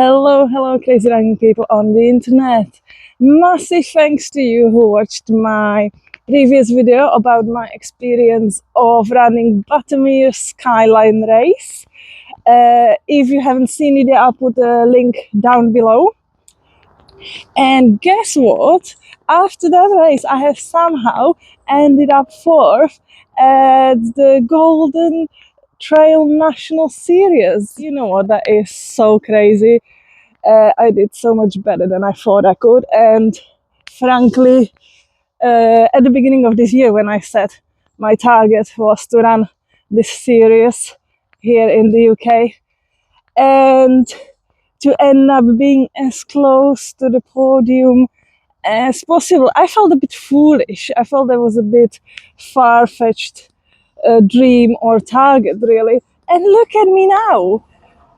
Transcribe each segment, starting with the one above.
Hello, crazy running people on the internet. Massive thanks to you who watched my previous video about my experience of running Buttermere Skyline race. If you haven't seen it yet, I'll put a link down below. And guess what? After that race, I have somehow ended up fourth at the Golden Trail National Series. You know what? That is so crazy. I did so much better than I thought I could, and frankly, at the beginning of this year when I set my target was to run this series here in the UK and to end up being as close to the podium as possible. I felt a bit foolish. I felt that was a bit far-fetched dream or target, really. And look at me now.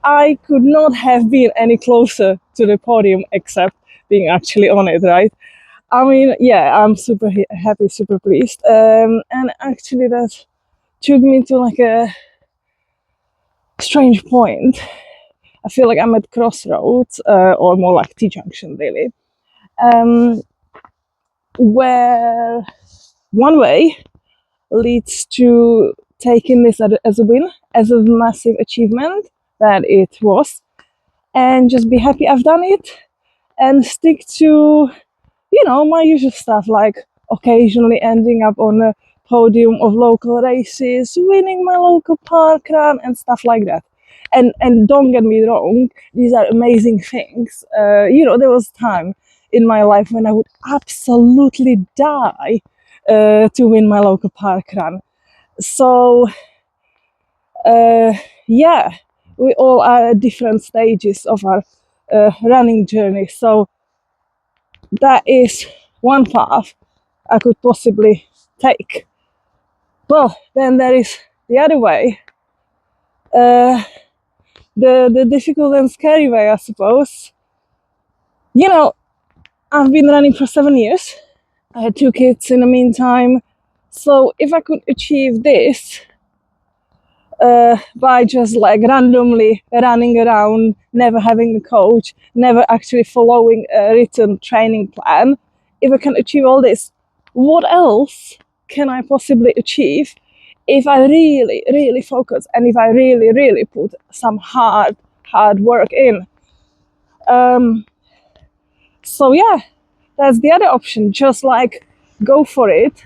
I could not have been any closer to the podium except being actually on it, right? I mean, yeah, I'm super happy, super pleased. And actually that took me to like a strange point. I feel like I'm at crossroads, or more like T-junction really, where one way leads to taking this as a win, as a massive achievement that it was, and just be happy I've done it and stick to, my usual stuff, like occasionally ending up on a podium of local races, winning my local park run and stuff like that. And don't get me wrong, these are amazing things. There was time in my life when I would absolutely die to win my local park run. So yeah, we all are at different stages of our running journey. So that is one path I could possibly take. Well, then there is the other way, the difficult and scary way, I suppose. I've been running for 7 years. I had 2 kids in the meantime. So if I could achieve this by just like randomly running around, never having a coach, never actually following a written training plan, if I can achieve all this, what else can I possibly achieve if I really, really focus and if I really, really put some hard work in? So yeah, that's the other option. Just like go for it,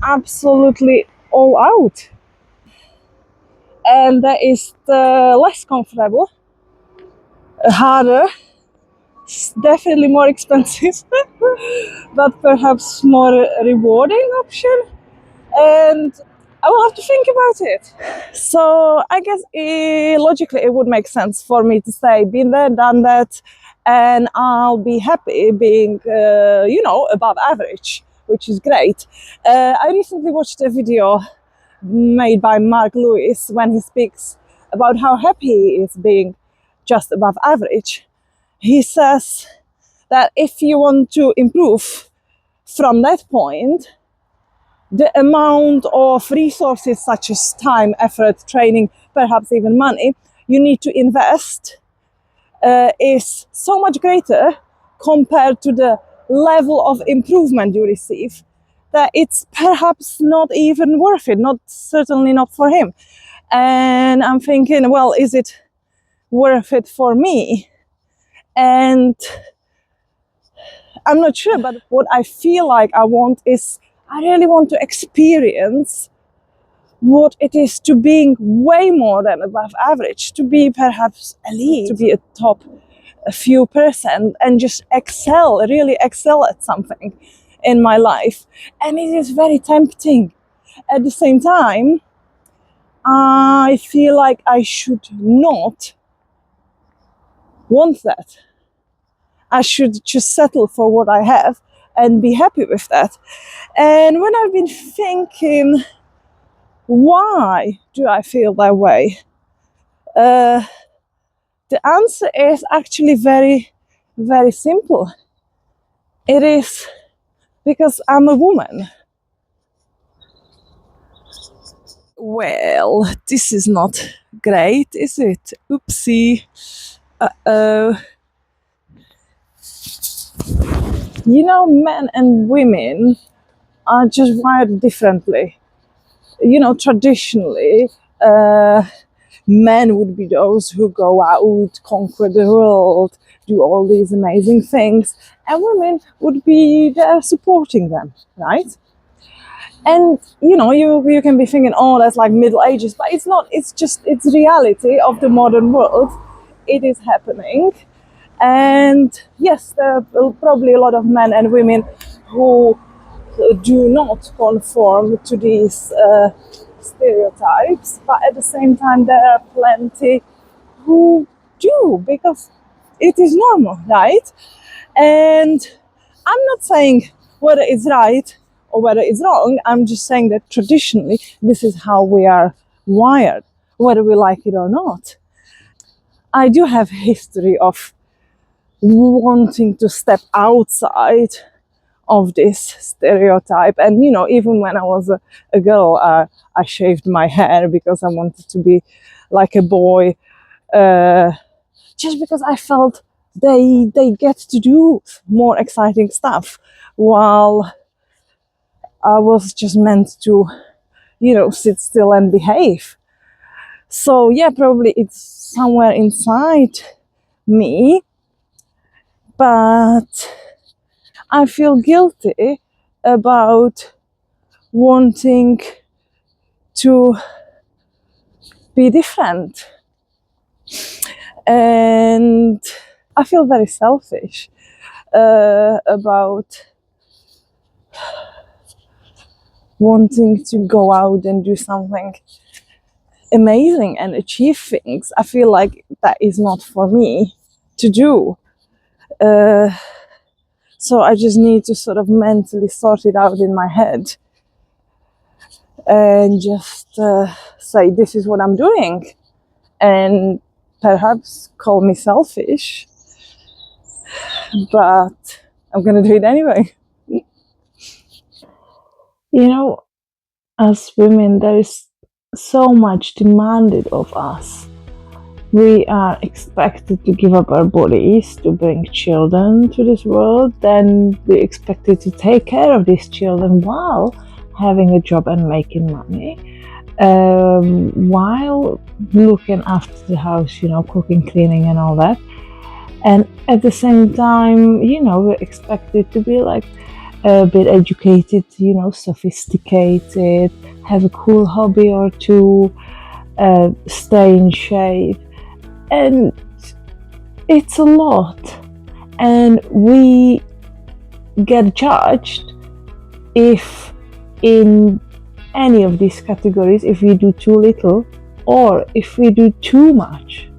absolutely all out. And that is the less comfortable, harder, definitely more expensive, but perhaps more rewarding option. And I will have to think about it. So I guess logically it would make sense for me to say, been there, done that, and I'll be happy being, above average, which is great. I recently watched a video made by Mark Lewis when he speaks about how happy he is being just above average. He says that if you want to improve from that point, the amount of resources such as time, effort, training, perhaps even money you need to invest is so much greater compared to the level of improvement you receive that it's perhaps not even worth it, certainly not for him. And I'm thinking, well, is it worth it for me? And I'm not sure, but what I feel like I want is, I really want to experience what it is to being way more than above average, to be perhaps elite, to be a top a few percent and just really excel at something in my life. And it is very tempting. At the same time, I feel like I should not want that. I should just settle for what I have and be happy with that. And when I've been thinking, why do I feel that way? The answer is actually very, very simple. It is because I'm a woman. Well, this is not great, is it? Oopsie. uh, you know, men and women are just wired differently. You know, traditionally, men would be those who go out, conquer the world, do all these amazing things, and women would be there supporting them, right? And you know, you can be thinking, oh, that's like Middle Ages, but it's not. It's just it's reality of the modern world. It is happening, and yes, there are probably a lot of men and women who do not conform to these stereotypes, but at the same time, there are plenty who do because it is normal, right? And I'm not saying whether it's right or whether it's wrong. I'm just saying that traditionally, this is how we are wired, whether we like it or not. I do have history of wanting to step outside of this stereotype. And you know, even when I was a girl, I shaved my hair because I wanted to be like a boy, just because I felt they get to do more exciting stuff, while I was just meant to, you know, sit still and behave. So yeah, probably it's somewhere inside me, but I feel guilty about wanting to be different. And I feel very selfish about wanting to go out and do something amazing and achieve things. I feel like that is not for me to do. So I just need to sort of mentally sort it out in my head and just say, this is what I'm doing. And perhaps call me selfish, but I'm going to do it anyway. You know, as women, there is so much demanded of us. We are expected to give up our bodies to bring children to this world. Then we're expected to take care of these children while having a job and making money, while looking after the house, you know, cooking, cleaning, and all that. And at the same time, you know, we're expected to be like a bit educated, you know, sophisticated, have a cool hobby or two, stay in shape. And it's a lot. And we get judged if in any of these categories, if we do too little or if we do too much.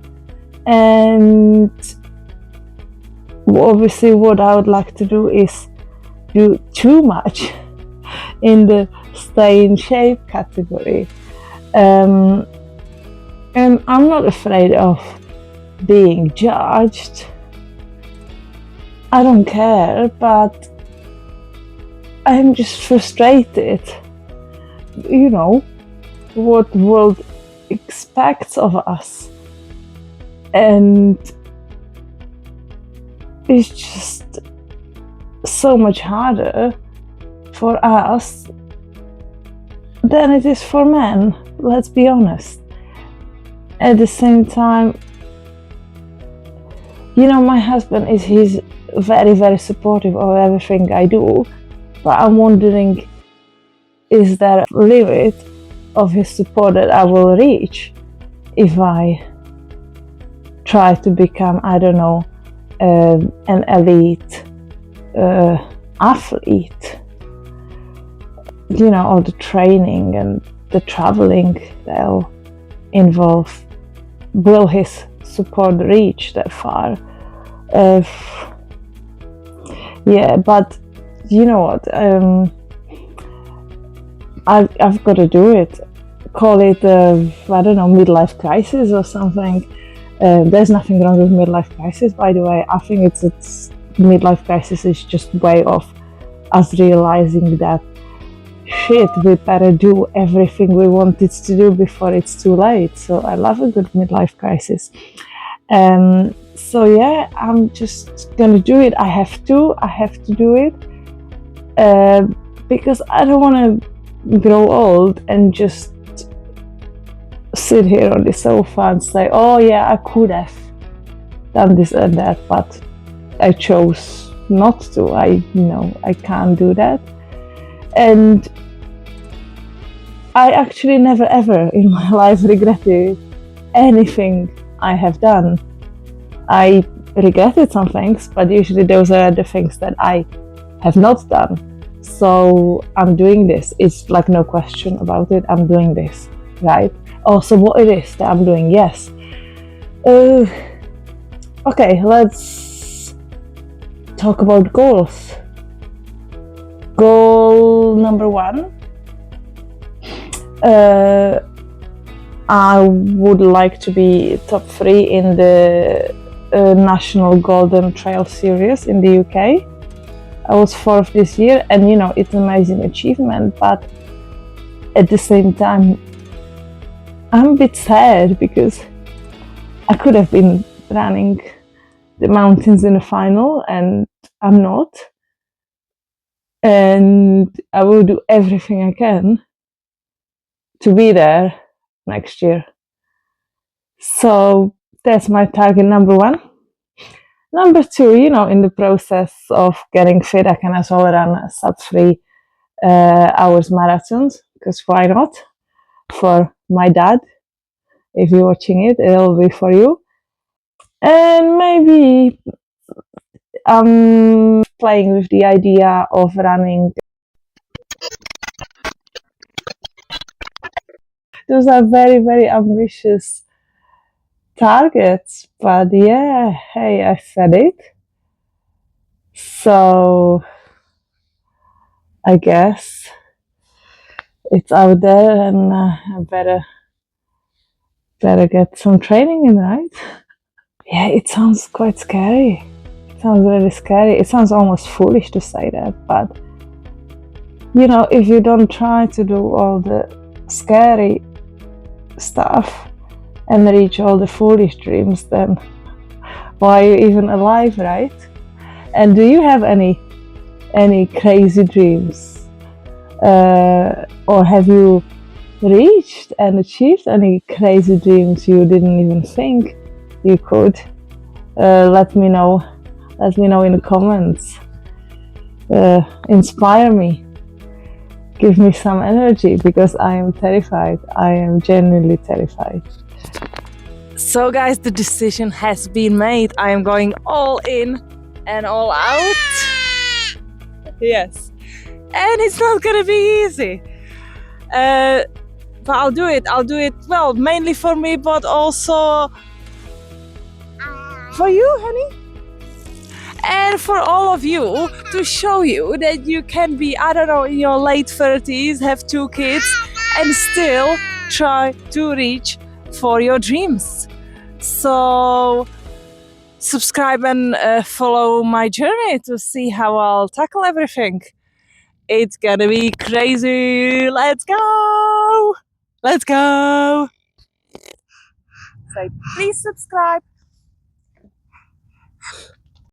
And obviously what I would like to do is do too much in the stay in shape category. And I'm not afraid of being judged. I don't care, but I'm just frustrated. You know, what the world expects of us. And it's just so much harder for us than it is for men, let's be honest. At the same time, you know, my husband he's very, very supportive of everything I do, but I'm wondering, is there a limit of his support that I will reach if I try to become, I don't know, an elite athlete? You know, all the training and the traveling that'll involve. Will his support reach that far? Yeah, but you know what? I've got to do it. Call it, I don't know, midlife crisis or something. There's nothing wrong with midlife crisis, by the way. I think it's midlife crisis is just way of us realizing that shit, we better do everything we wanted to do before it's too late. So I love a good midlife crisis. So yeah, I'm just gonna do it. I have to do it, because I don't want to grow old and just sit here on the sofa and say, oh yeah, I could have done this and that, but I chose not to. I can't do that. And I actually never ever in my life regretted anything I have done. I regretted some things, but usually those are the things that I have not done. So I'm doing this. It's like no question about it. I'm doing this, right? Also, what it is that I'm doing, yes. Okay, let's talk about goals. Goal number 1. I would like to be top 3 in the National Golden Trail Series in the UK. I was 4th this year, and it's an amazing achievement, but at the same time, I'm a bit sad because I could have been running the mountains in the final, and I'm not. And I will do everything I can to be there next year. So that's my target number 1. Number 2, in the process of getting fit, I can as well run sub-3 hours marathons, because why not? For my dad, if you're watching it, it'll be for you. And maybe I'm playing with the idea of running. Those are very, very ambitious targets, but yeah, hey, I said it. So I guess it's out there, and I better get some training in, right? Yeah, it sounds quite scary. It sounds really scary. It sounds almost foolish to say that, but if you don't try to do all the scary stuff and reach all the foolish dreams, then why are you even alive, right? And do you have any crazy dreams? Or have you reached and achieved any crazy dreams you didn't even think you could? Let me know. Let me know in the comments. Inspire me. Give me some energy, because I am terrified. I am genuinely terrified. So guys, the decision has been made. I am going all in and all out. Yes. And it's not gonna be easy. But I'll do it. I'll do it, well, mainly for me, but also for you, honey. And for all of you, to show you that you can be, I don't know, in your late 30s, have 2 kids, and still try to reach for your dreams. So subscribe and follow my journey to see how I'll tackle everything. It's gonna be crazy. Let's go! Let's go! So please subscribe.